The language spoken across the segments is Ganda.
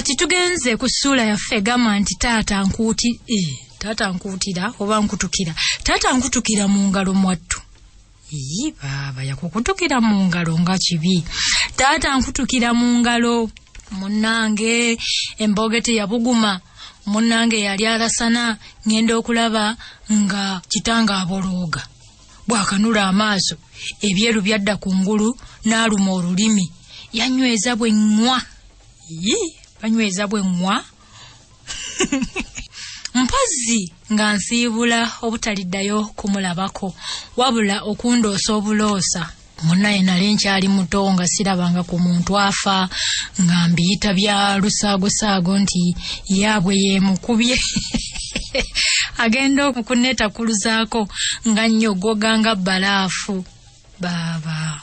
kati tugenze ku ssuula yaffe egamba nti taata nkuutira oba nkutukira. Taata nkutukira mu ngalo mwattu. Baaba yakukutukira mu ngalo nga kibi. Taata nkutukira mu ngalo. Munnange embogete yabuguma. Munnange yali alasana ngenda okulaba nga kitanga abolooga. Bwakanula amaaso ebyeru byadda ku ngulu n'aluma olulimi. Yanyweza bwe nwa. Banyweza bwe nwa. Mpozzi nga nsiibula obutaliddayo kumulabako wabula okundoosa obuloosa. Munnaye nali nkyali muto nga sirabanga ku muntu afa nga mbiyita bya lusaagosaago nti yaabwe yeemukubye. Agenda okuneetakuluzaako nga nnyogoga nga balaafu. Baaba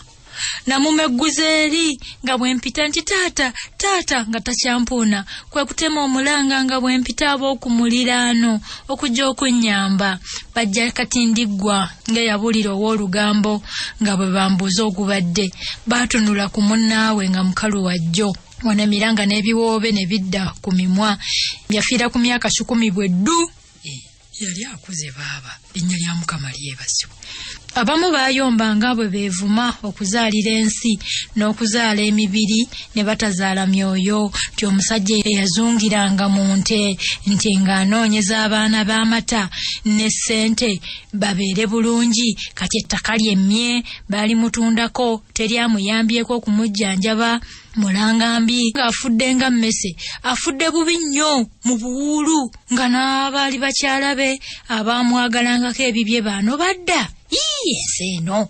namumegguza eri nga bwempita nti taata nga takyampuuna kwe kutema omulanga nga bwempita ab'okumuliraano okujja okunnyamba. Bajja kati ndiggwa ng'eyabulira ow'olugambo nga bwe bambuuza ogubadde. Baatunula ku munnaawe nga mukalu wajjo. Wana emiranga n'ebiwoobe ne bidda ku mimwa. Yafiira ku myaka 10 bweddu. Yali akuze baaba. Linnya lya Mukama lyebazibwe. Abamu bayombanga bwe beevuma okuzaalira ensi n'okuzaala emibiri ne batazaala myoyo. Nti omusajja eyazungiranga mu nte nti ng'anoonyeza abaana b'amata ne ssente babeere bulungi. Kati ettaka lyemmye balimutundako teryamuyambyeko okumujjanjaba. Mulangambi ng'afudde nga mmese, afudde bubi nnyo mu buwuulu nga n'abaali bakyala be abaamwagalangako ebibye baano badda. Ensi eno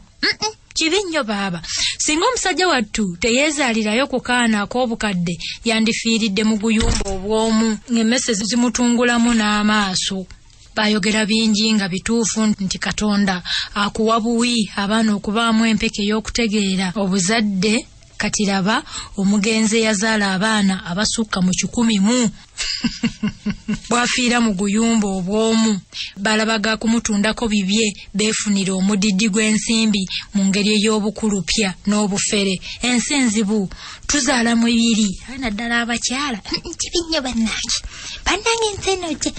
kibi nnyo baaba. Singa omusajja wattu teyeezaalirayo ku kaana ak'obukadde yandifiiridde mu buyumba obw'omu ng'emmese zimutungulamu n'amaaso. Bayogera bingi nga bituufu nti Katonda akuwa buwi abaana okubaamu empeke y'okutegeera obuzadde. Kati laba omugenzi yazaala abaana abasukka mu 10,000. Bwafiira mu guyumba obw'omu balabaga kumutundako bibye beefunira omudidi gw'ensimbi mu ngeri ey'obukulupya n'obufere. Ensi enzibu tuzaala mu ebiri. Naddala abakyala kibi nnyo bannange ensi eno gye.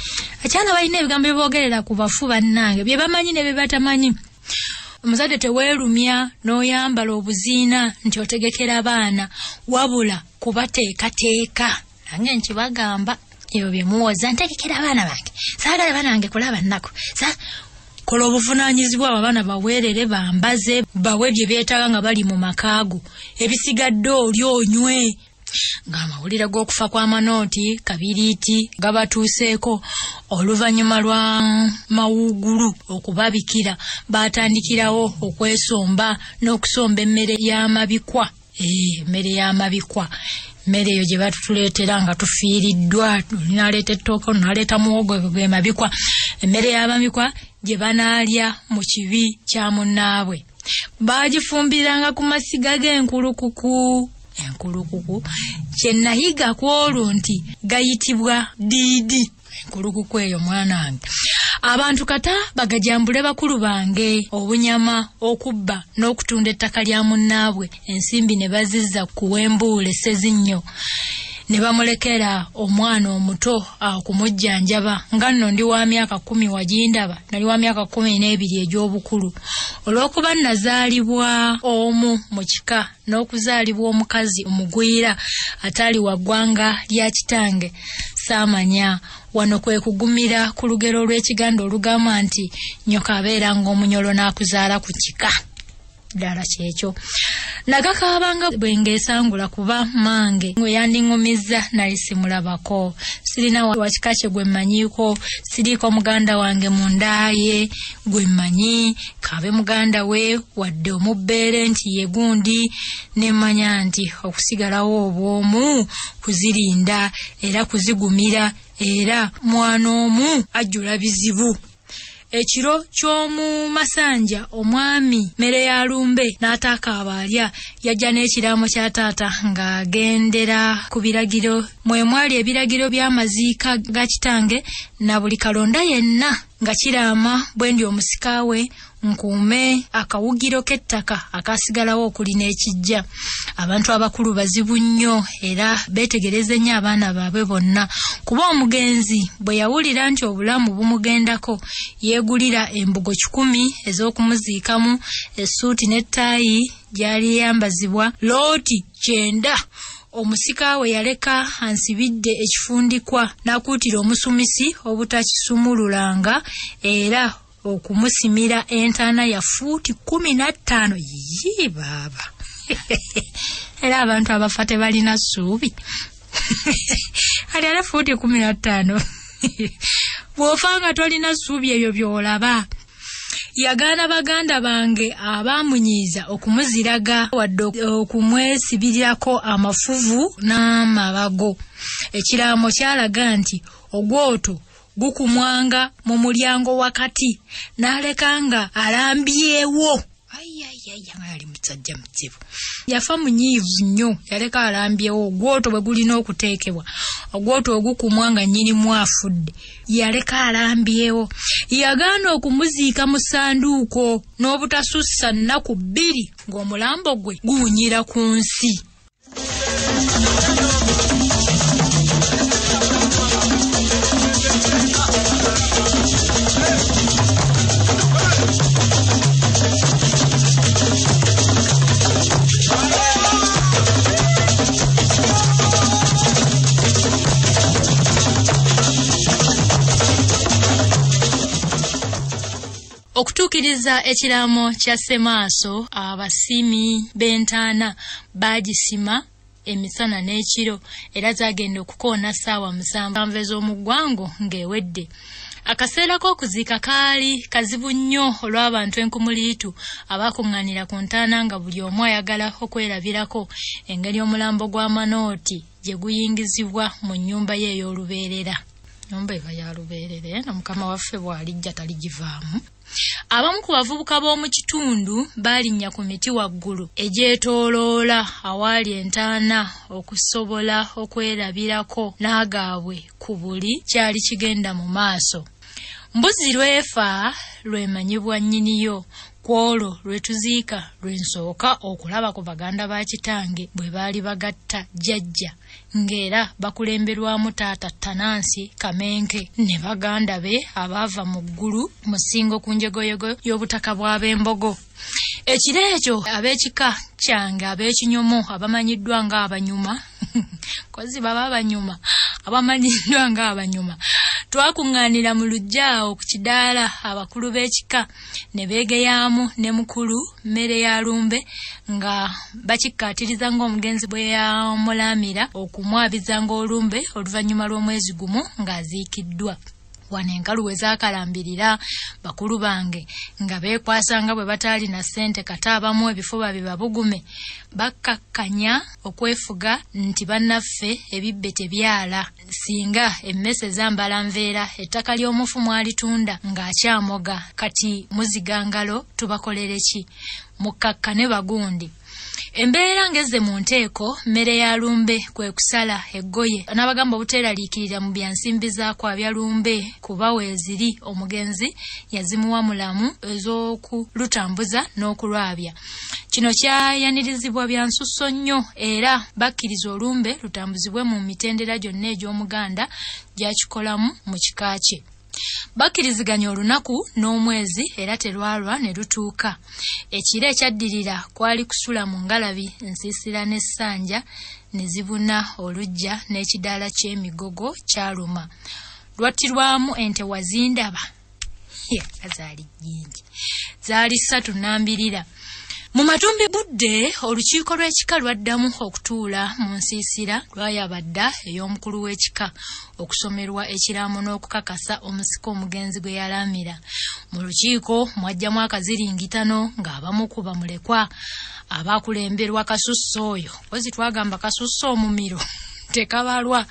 Akyala balina ebigambo bye boogerera ku bafu bannange bye bamanyi ne bye batamanyi. Omuzadde teweerumya n'oyambala obuziina nti otegekera abaana wabula kubateekateeka. Nange nkibagamba ebyo bye muwoza ntegekera abaana bange. Saagala baana bange kulaba nnaku. Kola obuvunaanyizibwa abaana baweerere bambaze bawe bye beetaaga nga bali mu makaago. Ebisigadde oli onywe. Ng'amawulire g'okufa kwa Manooti Kabiriiti gabatuuseeko oluvannyuma lwa mawuugulu okubabikira baatandikirawo okwesomba n'okusomba emmere y'amabikwa. Emmere y'amabikwa. Mmere eyo gye batutuleetera nga tufiiriddwa. Naleeta ettooke naleeta muwogo gwe mabikwa. Emmere y'amabikwa gye banaalya mu kibi kya munnaabwe. Baagifumbiranga ku masiga g'enkulukuku. Enkulukuku kyennayiga ku olwo nti gayitibwa diidi. Enkulukuku eyo mwanange. Abantu kata bagajambule bakulu bange obunyama okubba n'okutunda ettaka lya munnaabwe. Ensimbi ne bazizza ku wembuule Sezinnyo. Ne bamulekera omwana omuto akumujjanjaba nga nno ndi wa myaka 10 wagindaba. Nali wa myaka 12 egy'obukulu. Olw'okuba nazaalibwa omu mu kika n'okuzaalibwa omukazi omugwira atali wa ggwanga lya kitange saamanya. Wano kwe kugumira ku lugero lw'ekiganda olugamba nti nyoka abeera ng'omunyolo n'akuzaala ku kika. Ddala kyekyo. Nagakaabanga bwe ngeesangula kuba mange ngwe yandiŋŋumizza nali simulabako. Sirina wa kika kye gwe mmanyiiko. Siriiko muganda wange mu ndaaye gwe mmanyi. Kabe muganda we wadde omubbeere nti ye gundi. Ne mmanya nti okusigalawo obw'omu kuzirinda era kuzigumira era mwana omu ajjula bizibu. Ekiro ky'omu Masanja omwami mmere ya lumbe n'ataaka abalya yajja n'ekiraamo kya taata ng'agendera ku biragiro. Mwe mwali ebiragiro by'amaziika ga kitange na buli kalonda yenna nga kiraama bwe ndi omusika we nkuume akawugiro k'ettaka akasigalawo okuli n'ekijja. Abantu abakulu bazibu nnyo era beetegereze nnyo abaana baabwe bonna, kuba omugenzi bwe yawulira nti obulamu bumugendako yeegulira embugo 10 ez'okumuziikamu, essuuti n'ettaayi gyali yambazibwa, looti 9. Omusika we yaleka ansibidde ekifundikwa n'akuutira omusumisi obutakisumululanga era okumusimira entaana ya fuuti 15. Yii baaba. Era abantu abafa tebalina ssuubi. Ali ala fuuti 15. Bw'ofanga tolina ssuubi ebyo by'olaba. Yagaana baganda bange abaamunyiiza okumuziraga wadde okumwesibirirako amafuvu n'amabago. Ekiraamo kyalaga nti ogwoto gukumwanga mu mulyango wakati n'alekanga alambyewo. Ali musajja muzibu. Yafa munyiivu nnyo, yaleka alambyewo ogwoto bwe gulina okuteekebwa. Ogwoto ogukumwanga nnyinimu afudde, yaleka alambyewo. Yagaana okumuziika mu ssanduuko n'obutasussa nnaku 2 ng'omulambo gwe guwunyira ku nsi. Okutuukiriza ekiraamo kya Semaaso, abasiimi b'entaana baagisima emisana n'ekiro era zaagenda okukoona ssaawa 7 ez'omu ggwango ng'ewedde. Akaseera k'okuziika kaali kazibu nnyo olw'abantu enkumuliitu abaakuŋŋaanira ku ntaana nga buli omu ayagala okwerabirako engeri omulambo gwa Manooti gye guyingizibwa mu nnyumba ye ey'olubeerera. Nyumba eba ya lubeerere na mukama waffe bw'alijja taligivaamu. Abamu ku bavubuka b'omu kitundu baalinnya ku miti waggulu egyetooloola awaali entaana okusobola okwerabirako n'agaabwe ku buli kyali kigenda mu maaso. Mbuzi lwefa lwemanyibwa nnyiniyo, kwolwo lwetuziika lwensooka okulaba ku baganda ba kitange bwe baali bagatta jjajja ng'era bakulemberwamu taata Tanansi Kamenke ne baganda be abaava mu ggulu mu ssingo ku njegoyego y'obutaka bw'ab'Embogo. Ekiro ekyo ab'ekika kyange ab'Ekinyomo abamanyiddwa ng'Abanyuma kozi baba Abanyuma abamanyiddwa ng'Abanyuma twakuŋŋaanira mu lujjaawo ku kidaala abakulu b'ekika ne beegeyaamu ne mukulu mmere ya lumbe nga bakikkaatiriza ng'omugenzi bwe yamulaamira okumwabizanga olumbe oluvannyuma lw'omwezi gumu ng'aziikiddwa. Wano enkalu we zaakalambirira bakulu bange nga beekwasanga bwe bataali na ssente kata abamu ebifuba bibabugume bakkakkanya okwefuga nti bannaffe ebibbe tebyala singa emmese zambala nveera ettaka ly'omufu mwalitunda ng'akyamoga kati muzigangalo tubakolere ki mukkakkane bagundi. Embeera ngeze mu nteeko mmere ya lumbe kwe kusala eggoye n'abagamba obuteeraliikirira mu byansimbi zaako abya lumbe kuba weeziri omugenzi yazimuwa mulamu ez'okulutambuza n'okulwabya. Kino kyayanirizibwa bya nsusso nnyo era bakkiriza olumbe lutambuzibwe mu mitendera gyonna egy'Omuganda gy'akikolamu mu kika kye. Bakkiriziganya olunaku n'omwezi era terwalwa ne lutuuka. Ekiro ekyaddirira kwali kusula mu ngalabi nsiisira n'essanja ne zibuna oluggya n'ekidaala ky'emigogo kyaluma. Lwattirwamu ente wazindaba. Zaali nnyingi. Zaali 3 nnambirira. Mu matumbi budde olukiiko lw'ekika lwaddamu okutuula mu nsiisira lwayabadda ey'omukulu w'ekika okusomerwa ekiraamo n'okukakasa omusika omugenzi gwe yalaamira. Mu lukiiko mwajjamu akaziringitano ng'abamu ku bamulekwa abaakulemberwa Kasusso oyo ozi twagamba Kasusso omumiro tekabalwa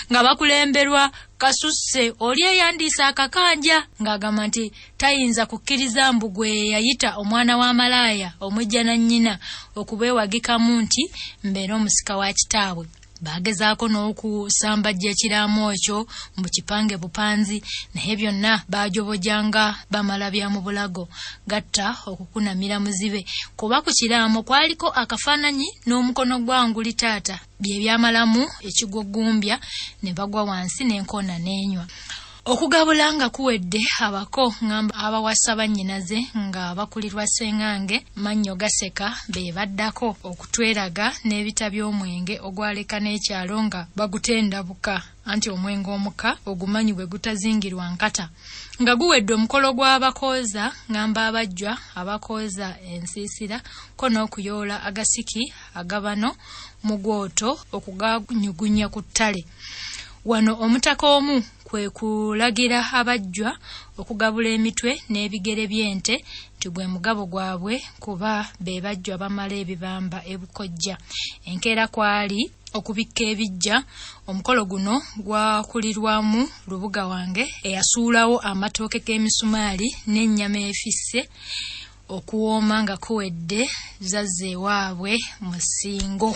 nga bakulemberwa Kasusse oli eyandiisa akakanja ng'agamba nti tayinza kukkiriza mbu gwe yayita omwana wa malaaya omujja na nnyina okubeewagikamu nti mbeera omusika wa kitaabwe. bagezaako n'okusambajja ekiraamo ekyo mu kipange bupanzi naye byonna baajobojanga bamala bya mu bulago gatta okukunamira muzibe kuba ku kiraamo kwaliko akafaananyi n'omukono gwa nguli taata bye byamalamu ekigwogumbya ne bagwa wansi n'enkoona n'enywa. Okugabula nga kuwedde abako ngamba abawasa bannyinaze nga bakulirwa Ssengange Mannyo Gaseka be baddako okutweraga n'ebita by'omwenge ogwaleka n'ekyalo nga bagutendabuka anti omwenge omuka ogumanyi bwe gutazingirwa nkata nga guwedde omukolo gw'abakooza ngamba abajjwa abakooza ensiisira ko n'okuyoola agasiki agabano mu gwoto okuganyugunya ku ttale. Wano omutaka omu kwe kulagira abajjwa okugabula emitwe n'ebigere by'ente nti gwe mugabo gwabwe kuba be bajjwa bamala ebibamba ebukojja. Enkeera kwali okubikka ebijja. Omukolo guno gwakulirwamu Lubuga wange eyasuulawo amatooke g'emisumaali n'ennyama efisse okuwooma nga kuwedde zazze ewaabwe mu ssingo.